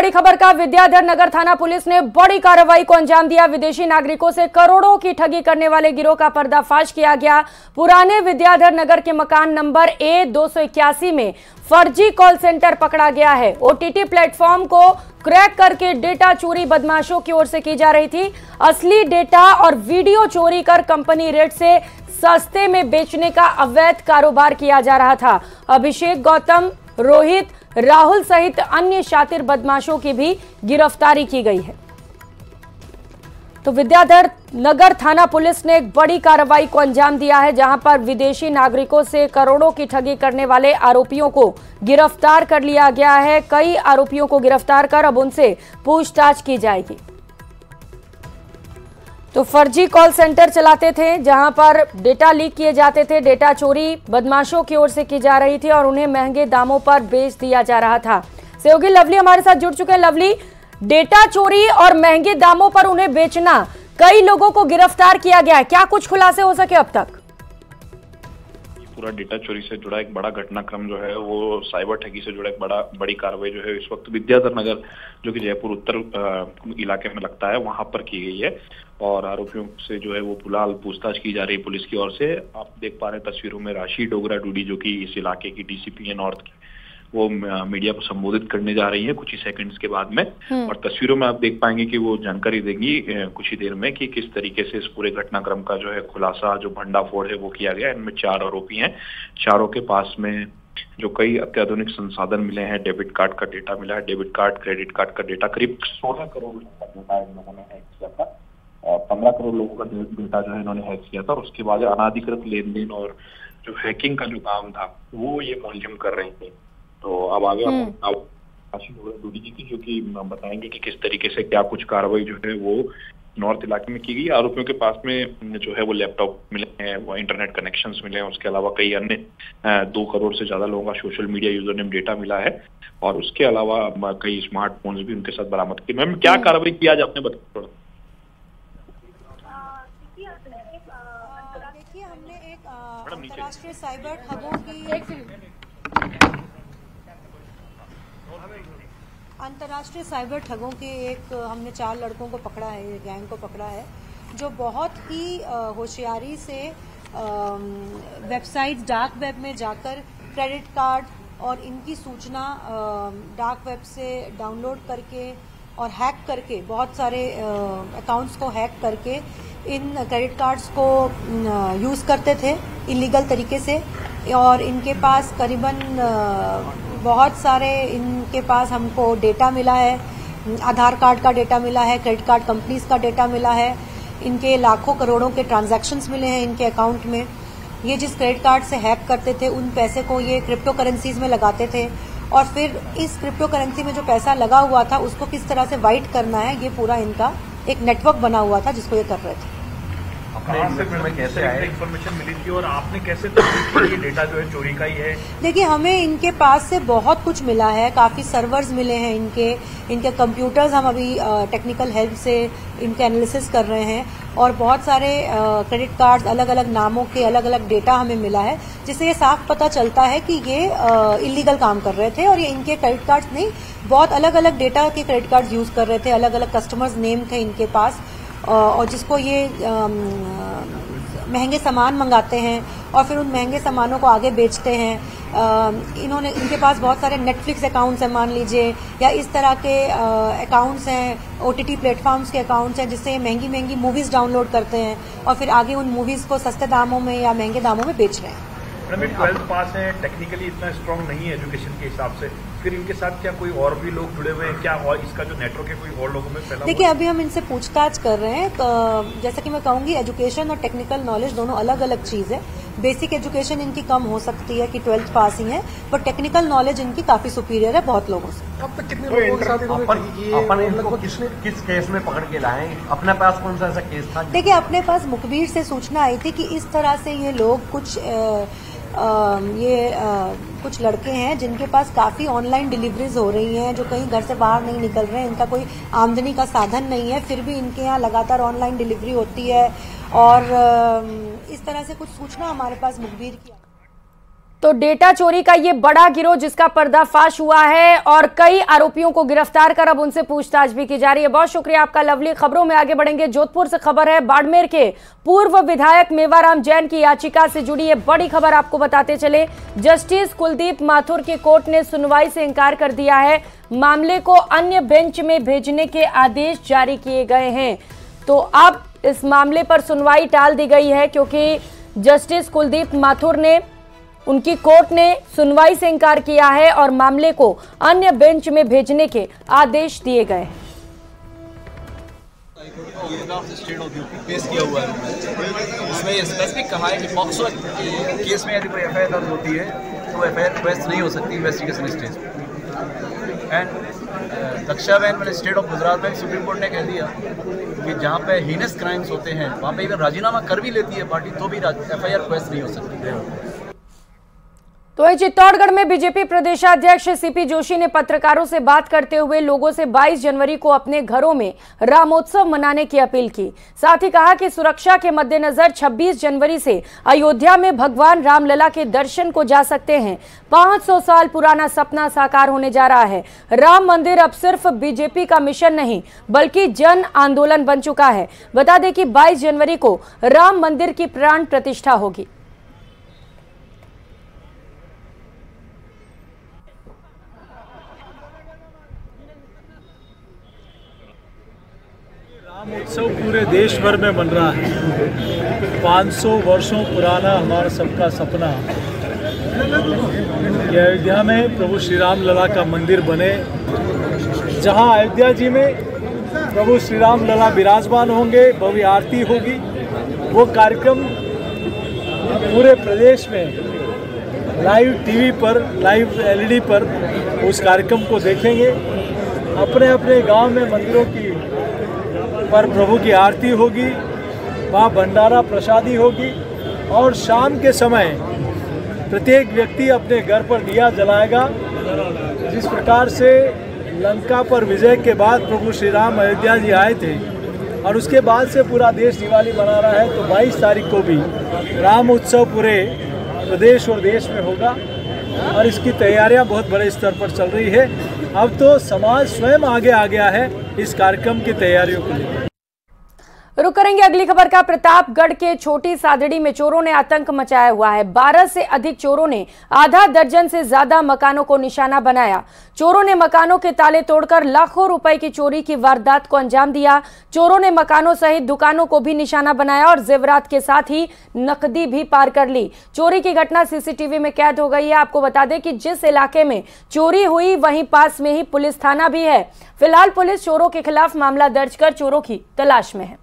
बड़ी खबर का विद्याधर नगर थाना पुलिस ने बड़ी कार्रवाई को अंजाम दिया। विदेशी नागरिकों से करोड़ों की ठगी करने वाले गिरोह का पर्दाफाश किया गया। पुराने विद्याधर नगर के मकान नंबर A281 में फर्जी कॉल सेंटर पकड़ा गया है। OTT प्लेटफॉर्म को क्रैक करके डेटा चोरी बदमाशों की ओर से की जा रही थी। असली डेटा और वीडियो चोरी कर कंपनी रेट से सस्ते में बेचने का अवैध कारोबार किया जा रहा था। अभिषेक, गौतम, रोहित, राहुल सहित अन्य शातिर बदमाशों की भी गिरफ्तारी की गई है। तो विद्याधर नगर थाना पुलिस ने एक बड़ी कार्रवाई को अंजाम दिया है, जहां पर विदेशी नागरिकों से करोड़ों की ठगी करने वाले आरोपियों को गिरफ्तार कर लिया गया है। कई आरोपियों को गिरफ्तार कर अब उनसे पूछताछ की जाएगी। तो फर्जी कॉल सेंटर चलाते थे, जहां पर डेटा लीक किए जाते थे। डेटा चोरी बदमाशों की ओर से की जा रही थी और उन्हें महंगे दामों पर बेच दिया जा रहा था। सहयोगी लवली हमारे साथ जुड़ चुके हैं। लवली, डेटा चोरी और महंगे दामों पर उन्हें बेचना, कई लोगों को गिरफ्तार किया गया है। क्या कुछ खुलासे हो सके अब तक? पूरा डेटा चोरी से जुड़ा एक बड़ा घटनाक्रम जो है वो साइबर ठगी से जुड़ा एक बड़ी कार्रवाई जो है इस वक्त विद्याधर नगर, जो कि जयपुर उत्तर इलाके में लगता है, वहां पर की गई है। और आरोपियों से जो है वो फिलहाल पूछताछ की जा रही है पुलिस की ओर से। आप देख पा रहे हैं तस्वीरों में राशि डोगरा डूडी, जो कि इस इलाके की DCP है नॉर्थ की, वो मीडिया को संबोधित करने जा रही है कुछ ही सेकंड्स के बाद में। और तस्वीरों में आप देख पाएंगे कि वो जानकारी देंगी कुछ ही देर में कि किस तरीके से इस पूरे घटनाक्रम का जो है खुलासा, जो भंडाफोड़ है वो किया गया। इनमें 4 आरोपी हैं। चारों के पास में जो कई अत्याधुनिक संसाधन मिले हैं, डेबिट कार्ड का डेटा मिला है, डेबिट कार्ड, क्रेडिट कार्ड का डेटा, करीब 16 करोड़ का डेटा इन लोगों ने हैक किया था। 15 करोड़ लोगों का डेटा जो है इन्होंने हैक किया था। और उसके बाद अनाधिकृत लेन देन और जो हैकिंग का जो काम था वो ये मुलजिम कर रहे थे। तो अब आगे डूडी जी की जो कि बताएंगे कि किस तरीके से क्या कुछ कार्रवाई जो है वो नॉर्थ इलाके में की गई। आरोपियों के पास में जो है वो लैपटॉप मिले हैं, वो इंटरनेट कनेक्शंस मिले हैं, उसके अलावा कई अन्य 2 करोड़ से ज्यादा लोगों का social media user name data मिला है। और उसके अलावा कई स्मार्टफोन्स भी उनके साथ बरामद किए। मैम, क्या कार्रवाई की आज आपने बताया थोड़ा? देखिए, हमने एक अंतर्राष्ट्रीय साइबर ठगों की अंतर्राष्ट्रीय साइबर ठगों के हमने 4 लड़कों को पकड़ा है, गैंग को पकड़ा है, जो बहुत ही होशियारी से वेबसाइट डार्क वेब में जाकर क्रेडिट कार्ड और इनकी सूचना डार्क वेब से डाउनलोड करके और हैक करके, बहुत सारे अकाउंट्स को हैक करके इन क्रेडिट कार्ड्स को यूज़ करते थे इलीगल तरीके से। और इनके पास करीबन बहुत सारे इनके पास हमको डेटा मिला है, आधार कार्ड का डेटा मिला है, क्रेडिट कार्ड कंपनीज का डेटा मिला है, इनके लाखों करोड़ों के ट्रांजैक्शंस मिले हैं इनके अकाउंट में। ये जिस क्रेडिट कार्ड से हैक करते थे उन पैसे को ये क्रिप्टो करेंसीज में लगाते थे और फिर इस क्रिप्टो करेंसी में जो पैसा लगा हुआ था उसको किस तरह से वाइट करना है, ये पूरा इनका एक नेटवर्क बना हुआ था जिसको ये कर रहे थे। में कैसे इन्फॉर्मेशन मिली थी और आपने कैसे तस्दीक की ये डेटा जो है चोरी का ही है? देखिए, हमें इनके पास से बहुत कुछ मिला है, काफी सर्वर्स मिले हैं इनके कंप्यूटर्स। हम अभी टेक्निकल हेल्प से इनके एनालिसिस कर रहे हैं और बहुत सारे क्रेडिट कार्ड्स, अलग अलग नामों के अलग अलग डेटा हमें मिला है, जिससे ये साफ पता चलता है कि ये इलीगल काम कर रहे थे। और ये इनके क्रेडिट कार्ड्स नहीं, बहुत अलग अलग डेटा के क्रेडिट कार्ड्स यूज कर रहे थे, अलग अलग कस्टमर्स नेम थे इनके पास, और जिसको ये महंगे सामान मंगाते हैं और फिर उन महंगे सामानों को आगे बेचते हैं। इनके पास बहुत सारे नेटफ्लिक्स अकाउंट्स हैं मान लीजिए, या इस तरह के अकाउंट्स हैं, OTT प्लेटफॉर्म्स के अकाउंट्स हैं, जिससे ये महंगी महंगी मूवीज डाउनलोड करते हैं और फिर आगे उन मूवीज को सस्ते दामों में या महंगे दामों में बेच रहे हैं। मैडम, 12th पास है, टेक्निकली इतना स्ट्रांग नहीं है एजुकेशन के हिसाब से, फिर इनके साथ क्या कोई और भी लोग जुड़े हुए हैं क्या, और इसका जो नेटवर्क है कोई और लोगों में फैला? देखिए, अभी हम इनसे पूछताछ कर रहे हैं। तो जैसा कि मैं कहूंगी, एजुकेशन और टेक्निकल नॉलेज दोनों अलग अलग चीज है। बेसिक एजुकेशन इनकी कम हो सकती है कि 12th पास ही है, पर टेक्निकल नॉलेज इनकी काफी सुपीरियर है बहुत लोगों से। अब तक कितने लोगों के साथ अपन इनको किस केस में पकड़ के लाए? अपने पास कौन सा ऐसा केस था? देखिए, अपने पास मुखबिर से सूचना आई थी कि इस तरह से ये लोग कुछ लड़के हैं जिनके पास काफी ऑनलाइन डिलीवरीज हो रही हैं, जो कहीं घर से बाहर नहीं निकल रहे हैं, इनका कोई आमदनी का साधन नहीं है, फिर भी इनके यहाँ लगातार ऑनलाइन डिलीवरी होती है। और इस तरह से कुछ सूचना हमारे पास मुखबिर की। तो डेटा चोरी का ये बड़ा गिरोह जिसका पर्दाफाश हुआ है और कई आरोपियों को गिरफ्तार कर अब उनसे पूछताछ भी की जा रही है। बहुत शुक्रिया आपका लवली। खबरों में आगे बढ़ेंगे। जोधपुर से खबर है, बाड़मेर के पूर्व विधायक मेवाराम जैन की याचिका से जुड़ी ये बड़ी खबर आपको बताते चले। जस्टिस कुलदीप माथुर की कोर्ट ने सुनवाई से इंकार कर दिया है। मामले को अन्य बेंच में भेजने के आदेश जारी किए गए हैं। तो अब इस मामले पर सुनवाई टाल दी गई है क्योंकि जस्टिस कुलदीप माथुर ने उनकी कोर्ट ने सुनवाई से इंकार किया है और मामले को अन्य बेंच में भेजने के आदेश दिए गए हैं। पेश किया हुआ है, उसमें ये स्पेसिफिक कहा है कि पॉक्सो केस में यदि कोई एफआईआर दर्ज होती है तो एफआईआर रिक्वेस्ट नहीं हो सकती इन्वेस्टिगेशन स्टेज पे। एंड रक्षा बैन वाले स्टेट ऑफ गुजरात में सुप्रीम कोर्ट ने कह दिया कि जहाँ पे हीनस क्राइम्स होते हैं वहाँ पे अगर राजीनामा कर भी लेती है पार्टी तो भी एफआईआर रिक्वेस्ट नहीं हो सकती। तो वहीं चित्तौड़गढ़ में बीजेपी प्रदेशाध्यक्ष सीपी जोशी ने पत्रकारों से बात करते हुए लोगों से 22 जनवरी को अपने घरों में रामोत्सव मनाने की अपील की। साथ ही कहा कि सुरक्षा के मद्देनजर 26 जनवरी से अयोध्या में भगवान रामलला के दर्शन को जा सकते हैं। 500 साल पुराना सपना साकार होने जा रहा है। राम मंदिर अब सिर्फ बीजेपी का मिशन नहीं बल्कि जन आंदोलन बन चुका है। बता दें कि 22 जनवरी को राम मंदिर की प्राण प्रतिष्ठा होगी। राम उत्सव पूरे देश भर में बन रहा है। 500 वर्षों पुराना हमारा सबका सपना कि अयोध्या में प्रभु श्री राम लला का मंदिर बने, जहां अयोध्या जी में प्रभु श्री राम लला विराजमान होंगे, भव्य आरती होगी। वो कार्यक्रम पूरे प्रदेश में लाइव टीवी पर, लाइव एलईडी पर उस कार्यक्रम को देखेंगे। अपने अपने गांव में मंदिरों की पर प्रभु की आरती होगी, वहाँ भंडारा प्रसादी होगी और शाम के समय प्रत्येक व्यक्ति अपने घर पर दिया जलाएगा। जिस प्रकार से लंका पर विजय के बाद प्रभु श्री राम अयोध्या जी आए थे और उसके बाद से पूरा देश दिवाली मना रहा है, तो 22 तारीख को भी राम उत्सव पूरे प्रदेश और देश में होगा और इसकी तैयारियां बहुत बड़े स्तर पर चल रही है। अब तो समाज स्वयं आगे आ गया है इस कार्यक्रम की तैयारियों को लेकर। रुक करेंगे अगली खबर का। प्रतापगढ़ के छोटी सादड़ी में चोरों ने आतंक मचाया हुआ है। 12 से अधिक चोरों ने आधा दर्जन से ज्यादा मकानों को निशाना बनाया। चोरों ने मकानों के ताले तोड़कर लाखों रुपए की चोरी की वारदात को अंजाम दिया। चोरों ने मकानों सहित दुकानों को भी निशाना बनाया और जेवरात के साथ ही नकदी भी पार कर ली। चोरी की घटना सीसीटीवी में कैद हो गई है। आपको बता दें कि जिस इलाके में चोरी हुई वहीं पास में ही पुलिस थाना भी है। फिलहाल पुलिस चोरों के खिलाफ मामला दर्ज कर चोरों की तलाश में है।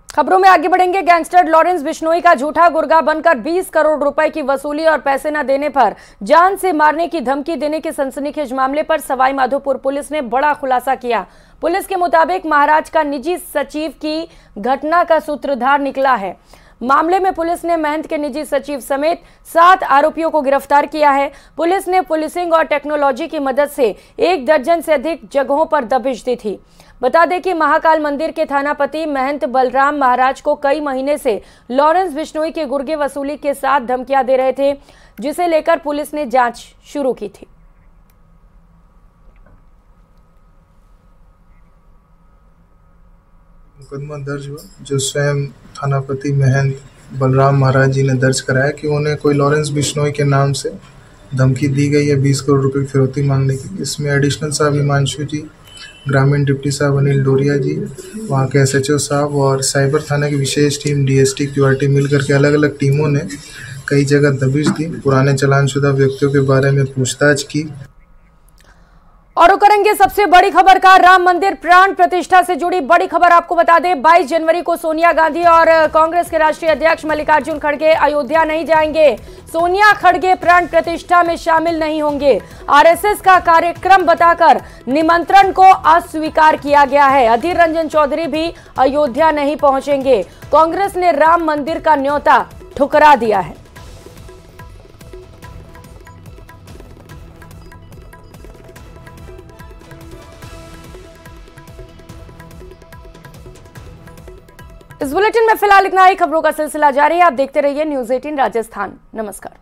खबरों में आगे बढ़ेंगे। गैंगस्टर लॉरेंस बिश्नोई का झूठा गुर्गा बनकर 20 करोड़ रुपए की वसूली और पैसे न देने पर जान से मारने की धमकी देने के सनसनीखेज मामले पर सवाई माधोपुर पुलिस ने बड़ा खुलासा किया। पुलिस के मुताबिक महाराज का निजी सचिव की घटना का सूत्रधार निकला है। मामले में पुलिस ने महंत के निजी सचिव समेत 7 आरोपियों को गिरफ्तार किया है। पुलिस ने पुलिसिंग और टेक्नोलॉजी की मदद से 1 दर्जन से अधिक जगहों पर दबिश दी थी। बता दें कि महाकाल मंदिर के थानापति महंत बलराम महाराज को कई महीने से लॉरेंस बिश्नोई के गुर्गे वसूली के साथ धमकियां दे रहे थे, जिसे लेकर पुलिस ने जांच शुरू की थी। मुकदमा दर्ज हुआ जो स्वयं थानापति महंत बलराम महाराज जी ने दर्ज कराया कि उन्हें कोई लॉरेंस बिश्नोई के नाम से धमकी दी गई है 20 करोड़ रुपए की फिरौती मांगने की। इसमें एडिशनल साहब हिमांशु जी, ग्रामीण डिप्टी साहब अनिल डोरिया जी, वहाँ के एसएचओ साहब और साइबर थाना की विशेष टीम डीएसटी क्यूआरटी मिलकर के अलग अलग टीमों ने कई जगह दबिश दी, पुराने चालानशुदा व्यक्तियों के बारे में पूछताछ की। और करेंगे सबसे बड़ी खबर का। राम मंदिर प्राण प्रतिष्ठा से जुड़ी बड़ी खबर आपको बता दें। 22 जनवरी को सोनिया गांधी और कांग्रेस के राष्ट्रीय अध्यक्ष मल्लिकार्जुन खड़गे अयोध्या नहीं जाएंगे। सोनिया खड़गे प्राण प्रतिष्ठा में शामिल नहीं होंगे। आरएसएस का कार्यक्रम बताकर निमंत्रण को अस्वीकार किया गया है। अधीर रंजन चौधरी भी अयोध्या नहीं पहुंचेंगे। कांग्रेस ने राम मंदिर का न्योता ठुकरा दिया है। इस बुलेटिन में फिलहाल इतना ही। खबरों का सिलसिला जारी है, आप देखते रहिए न्यूज़ 18 राजस्थान। नमस्कार।